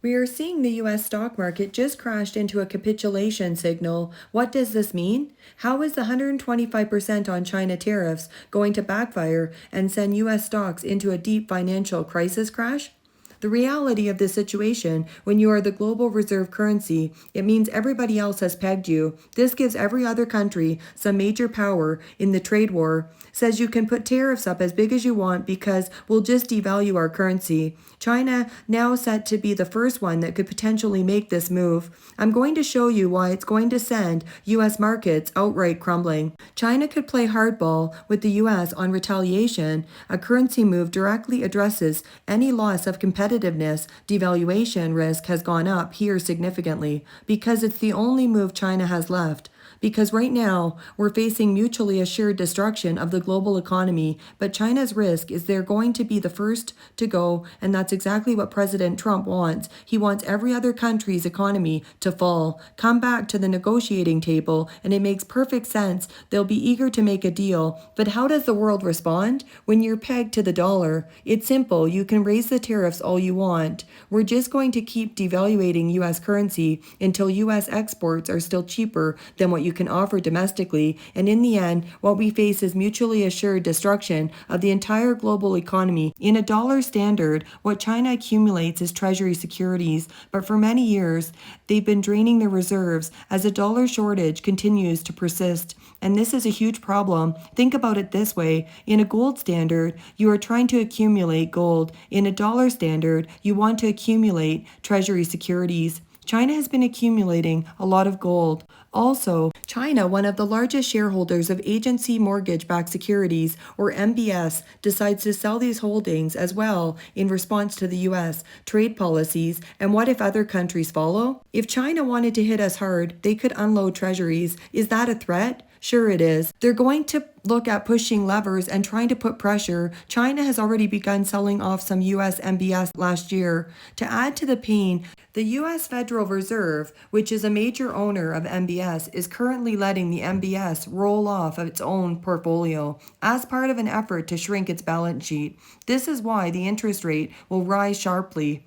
We are seeing the US stock market just crashed into a capitulation signal. What does this mean? How is the 125% on China tariffs going to backfire and send US stocks into a deep financial crisis crash? The reality of this situation, when you are the global reserve currency, it means everybody else has pegged you. This gives every other country some major power in the trade war, says you can put tariffs up as big as you want because we'll just devalue our currency. China now set to be the first one that could potentially make this move. I'm going to show you why it's going to send US markets outright crumbling. China could play hardball with the US on retaliation. A currency move directly addresses any loss of competitiveness. Devaluation risk has gone up here significantly because it's the only move China has left. Because right now, we're facing mutually assured destruction of the global economy, but China's risk is they're going to be the first to go, and that's exactly what President Trump wants. He wants every other country's economy to fall, come back to the negotiating table, and it makes perfect sense. They'll be eager to make a deal. But how does the world respond? When you're pegged to the dollar, it's simple. You can raise the tariffs all you want. We're just going to keep devaluating US currency until US exports are still cheaper than what you can offer domestically, and in the end, what we face is mutually assured destruction of the entire global economy. In a dollar standard, what China accumulates is treasury securities, but for many years, they've been draining their reserves as a dollar shortage continues to persist. And this is a huge problem. Think about it this way. In a gold standard, you are trying to accumulate gold. In a dollar standard, you want to accumulate treasury securities. China has been accumulating a lot of gold. Also, China, one of the largest shareholders of agency mortgage-backed securities, or MBS, decides to sell these holdings as well in response to the US trade policies. And what if other countries follow? If China wanted to hit us hard, they could unload treasuries. Is that a threat? Sure it is. They're going to look at pushing levers and trying to put pressure. China has already begun selling off some US MBS last year. To add to the pain, the US Federal Reserve, which is a major owner of MBS, is currently letting the MBS roll off of its own portfolio as part of an effort to shrink its balance sheet. This is why the interest rate will rise sharply,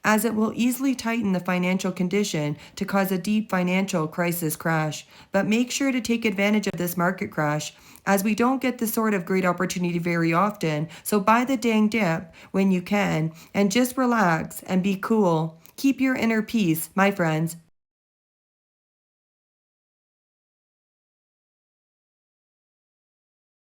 as it will easily tighten the financial condition to cause a deep financial crisis crash. But make sure to take advantage of this market crash, as we don't get this sort of great opportunity very often. So buy the dang dip when you can, and just relax and be cool. Keep your inner peace, my friends.